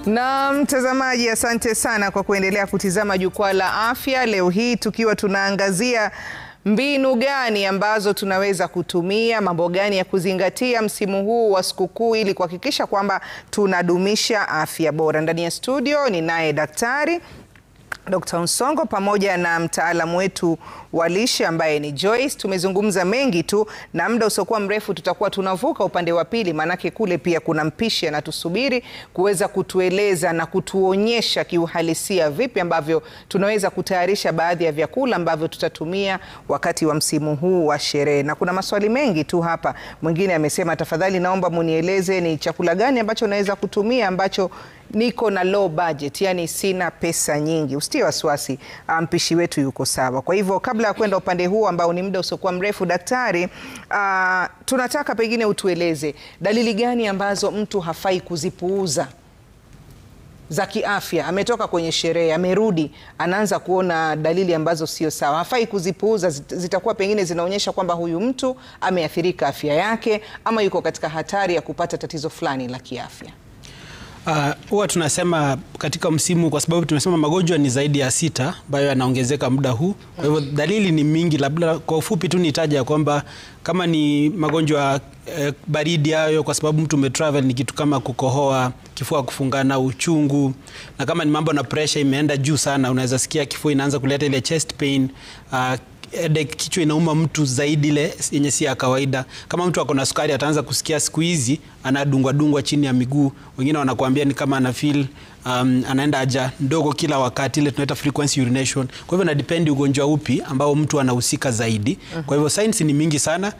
Na mtazamaji, asante sana kwa kuendelea kutizama Jukwaa la Afya. Leo hii tukiwa tunaangazia mbinu gani ambazo tunaweza kutumia, mambo gani ya kuzingatia msimu huu wa sikukuu ili kuhakikisha kwamba tunadumisha afya bora. Ndani ya studio ni naye Daktari Dr. Nsongo pamoja na mtaalamu wetu wa lishe ambaye ni Joyce. Tumezungumza mengi tu na muda usiokuwa mrefu tutakuwa tunavuka upande wa pili, manake kule pia kuna mpishi anatusubiri kuweza kutueleza na kutuonyesha kiuhalisia vipi ambavyo tunaweza kutayarisha baadhi ya vyakula ambavyo tutatumia wakati wa msimu huu wa sherehe. Na kuna maswali mengi tu hapa. Mwingine amesema tafadhali naomba munieleze ni chakula gani ambacho naweza kutumia ambacho niko na low budget, yani sina pesa nyingi. Usitie wasiwasi, mpishi wetu yuko sawa. Kwa hivyo kabla ya kwenda upande huu ambao ni muda usiokuwa mrefu, daktari, tunataka pengine utueleze dalili gani ambazo mtu hafai kuzipuuza za kiafya. Ametoka kwenye sherehe, amerudi, anaanza kuona dalili ambazo sio sawa. Hafai kuzipuuza, zitakuwa pengine zinaonyesha kwamba huyu mtu ameathirika afya yake ama yuko katika hatari ya kupata tatizo fulani la kiafya. Huwa tunasema katika msimu, kwa sababu tumesema magonjwa ni zaidi ya 6 ambayo yanaongezeka muda huu. Kwa hivyo dalili ni mingi, labda kwa ufupi tu nitaja kwamba kama ni magonjwa baridi hayo, kwa sababu mtu umetravel, ni kitu kama kukohoa, kifua kufungana, uchungu. Na kama ni mambo na pressure imeenda juu sana, unaweza sikia kifua inaanza kuleta ile chest pain, kichwa inauma mtu zaidi ile yenye si ya kawaida. Kama mtu ako na sukari ataanza kusikia siku hizi anadungwa chini ya miguu. Wengine wanakuambia ni kama ana feel anaenda haja ndogo kila wakati, ile tunaita frequency urination. Kwa hivyo na depend ugonjwa upi ambao mtu anahusika zaidi. Kwa hivyo signs ni mingi sana,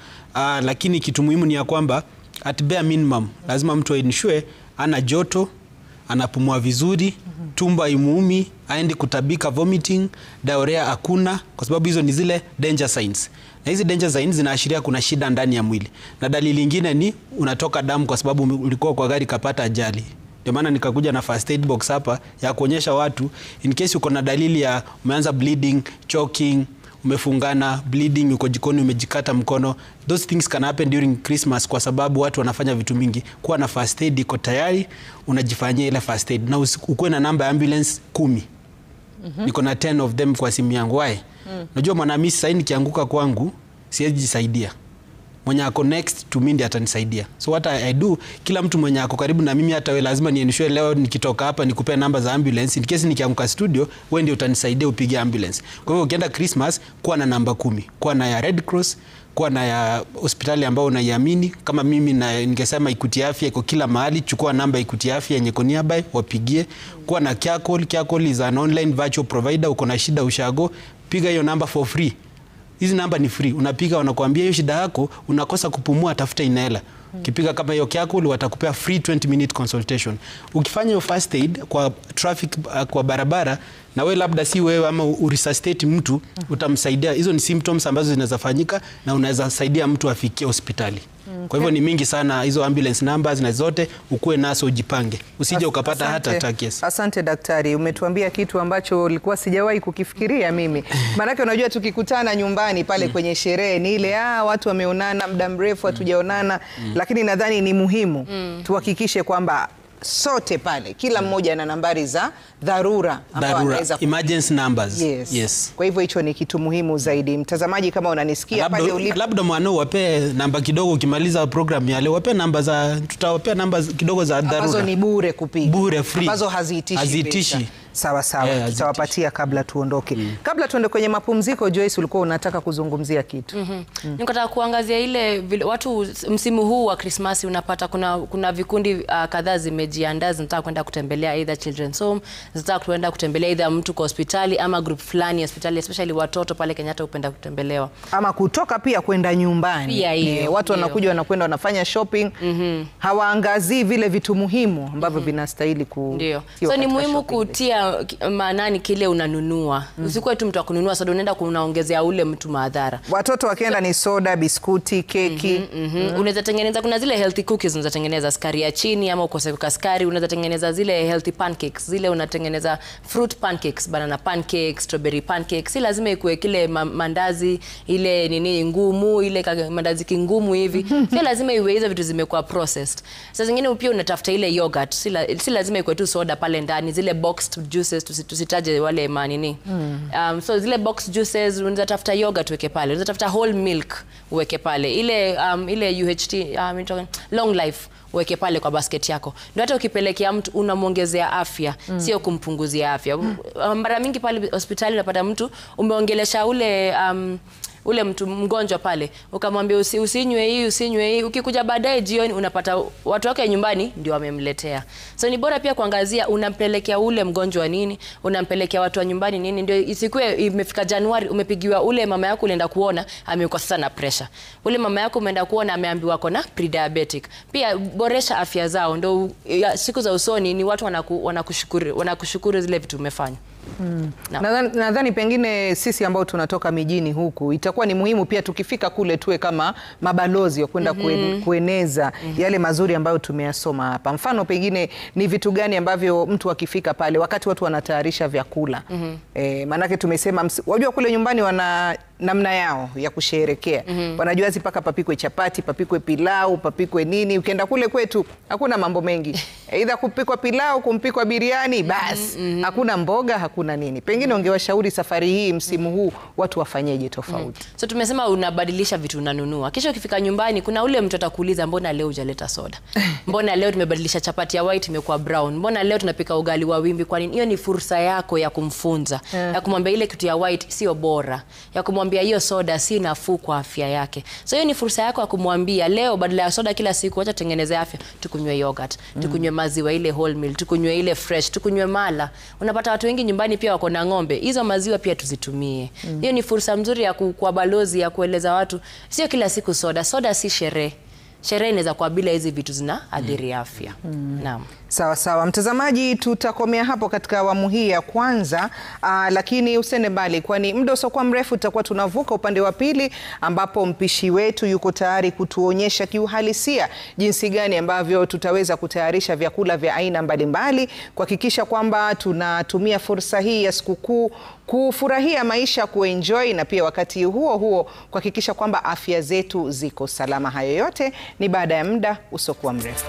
lakini kitu muhimu ni ya kwamba at bare minimum lazima mtu ensure ana joto, anapumua vizuri, tumbo imuumi, aendi kutabika, vomiting, diarrhea hakuna, kwa sababu hizo ni zile danger signs. Na hizi danger signs zinaashiria kuna shida ndani ya mwili. Na dalili nyingine ni unatoka damu kwa sababu ulikuwa kwa gari kapata ajali. Ndio maana nikakuja na first aid box hapa ya kuonyesha watu in case uko na dalili ya umeanza bleeding, choking, umefungana, bleeding, uko jikoni umejikata mkono. Those things can happen during Christmas kwa sababu watu wanafanya vitu mingi. Kuwa na first aid iko tayari, unajifanyia ile first aid. Na ukuwe na namba ya ambulance 10. Niko na 10 of them kwa simu yangu. Why? Unajua mwanamisi sasa nikianguka kwangu siwezi jisaidia. Mwenye ako next to me ndiye atanisaidia. So what I do, kila mtu mwenye ako karibu na mimi, hata wewe lazima niensure leo nikitoka hapa nikupe namba za ambulance. In case nikianguka studio, wewe ndio utanisaidia upige ambulance. Kwa hivyo ukienda Christmas, kuwa na namba 10. Kuwa na ya Red Cross, kuwa na ya hospitali ambao unaiamini. Kama mimi ningesema Equity Afya iko kila mahali, chukua namba Equity Afya yenye iko nearby, wapigie. Kuwa na Care Call is an online virtual provider. Uko na shida ushago, piga hiyo namba for free. Hizi namba ni free. Unapiga, wanakuambia hiyo shida yako, unakosa kupumua, tafuta inaela. Ukipiga kama hiyo Care Call, watakupea free 20-minute consultation. Ukifanya hiyo first aid kwa traffic, kwa barabara, na wewe labda si wewe ama uresuscitate mtu, utamsaidia. Hizo ni symptoms ambazo zinaweza fanyika na unaweza saidia mtu afikie hospitali. Kwa hivyo ni mingi sana hizo ambulance numbers, na zote ukuwe naso, ujipange. Usije ukapata hata attack. Asante daktari, umetuambia kitu ambacho nilikuwa sijawahi kukifikiria mimi. Maana unajua tukikutana nyumbani pale kwenye sherehe ni ile watu wameonana muda mrefu hatujaonana, lakini nadhani ni muhimu tuhakikishe kwamba sote pale kila mmoja ana nambari za dharura ambazo anaweza emergency numbers. Yes. Kwa hivyo hicho ni kitu muhimu zaidi. Mtazamaji, kama unanisikia pale ulipo, labda mwanao wape namba kidogo ukimaliza program ya leo, wape namba za, tutawapea namba kidogo za dharura ambazo ni bure kupiga, bure free, ambazo hazitishi. Sawa, tutawapatia kabla tuondoke. Kabla tuende kwenye mapumziko, Joyce, ulikuwa unataka kuzungumzia kitu. Nikataka kuangazia ile watu msimu huu wa Christmas, unapata kuna vikundi kadhaa zimejiandaa, zinataka kwenda kutembelea either children's home, zinataka kwenda kutembelea either mtu kwa hospitali ama group fulani hospitali, especially watoto pale Kenyatta upenda kutembelewa. Ama kutoka pia kwenda nyumbani. Watu wanakuja wanakwenda wanafanya shopping. Hawaangazii vile vitu muhimu ambavyo vinastahili So ni muhimu kutia maanani kile unanunua. Usikuwe tu mtu wa kununua soda unaenda kunaongezea ule mtu madhara. Watoto wakienda ni soda, biskuti, keki. Unaweza tengeneza, kuna zile healthy cookies unaweza tengeneza sukari ya chini ama ukose sukari, unaweza tengeneza zile healthy pancakes, zile unatengeneza kutengeneza fruit pancakes, banana pancakes, strawberry pancakes. Si lazima ikuwe kile mandazi ile nini ngumu, ile mandazi kingumu hivi. Si lazima iwe hizo vitu zimekuwa processed. Sasa zingine pia unatafuta ile yogurt. Si lazima ikuwe tu soda pale ndani, zile boxed juices tusitaje wale manini. So zile boxed juices unaweza tafuta yogurt uweke pale. Unaweza tafuta whole milk uweke pale. Ile UHT long life uweke pale kwa basket yako. Ndio hata ukipelekea mtu unamuongezea afya, sio kumpunguzia afya. Mara mingi pale hospitali unapata mtu umeongelesha ule mtu mgonjwa pale, ukamwambia usinywe hii, ukikuja baadaye jioni unapata watu wake nyumbani ndio wamemletea. So ni bora pia kuangazia unampelekea ule mgonjwa nini, unampelekea watu wa nyumbani nini, ndio isikue imefika Januari umepigiwa ule mama yako unaenda kuona amekuwa sana pressure. Ule mama yako umeenda kuona ameambiwa kona pre-diabetic. Pia boresha afya zao, ndio siku za usoni ni watu wanakushukuru zile vitu umefanya. Nadhani pengine sisi ambao tunatoka mijini huku itakuwa ni muhimu pia tukifika kule tuwe kama mabalozi wa kwenda kueneza yale mazuri ambayo tumeyasoma hapa. Mfano pengine ni vitu gani ambavyo mtu akifika pale wakati watu wanatayarisha vyakula. Manake tumesema wajua kule nyumbani wana namna yao ya kusherehekea. Wanajua paka papikwe chapati, papikwe pilau, papikwe nini. Ukienda kule kwetu hakuna mambo mengi. Either kupikwa pilau, kumpikwa biriani, basi. Hakuna mboga, hakuna nini. Pengine ungewashauri safari hii msimu huu watu wafanyeje tofauti? So tumesema unabadilisha vitu unanunua. Kisha ukifika nyumbani kuna ule mtu atakuuliza mbona leo hujaleta soda? Mbona leo tumebadilisha chapati ya white imekuwa brown? Mbona leo tunapika ugali wa wimbi? Kwa nini? Hiyo ni fursa yako ya kumfunza. Ya kumwambia ile kitu ya white sio bora. Ya kumwambia hiyo soda si nafuu kwa afya yake. So hiyo ni fursa yako ya kumwambia leo badala ya soda kila siku acha tengeneze afya, tukunywe yogurt, tukunywe maziwa ile whole milk, tukunywe ile fresh, tukunywe mala. Unapata watu wengi nyumbani pia wako na ng'ombe. Hizo maziwa pia tuzitumie. Hiyo ni fursa mzuri ya kwa balozi ya kueleza watu sio kila siku soda. Soda si sherehe. Sherehe inaweza kuwa bila hizi vitu zinaadhiri afya. Naam. Sawa sawa. Mtazamaji, tutakomea hapo katika awamu hii ya kwanza, lakini usende mbali kwani muda usiokuwa mrefu tutakuwa tunavuka upande wa pili ambapo mpishi wetu yuko tayari kutuonyesha kiuhalisia jinsi gani ambavyo tutaweza kutayarisha vyakula vya aina mbalimbali kuhakikisha kwamba tunatumia fursa hii ya sikukuu kufurahia maisha, kuenjoy na pia wakati huo huo kuhakikisha kwamba afya zetu ziko salama. Hayo yote ni baada ya muda usiokuwa mrefu.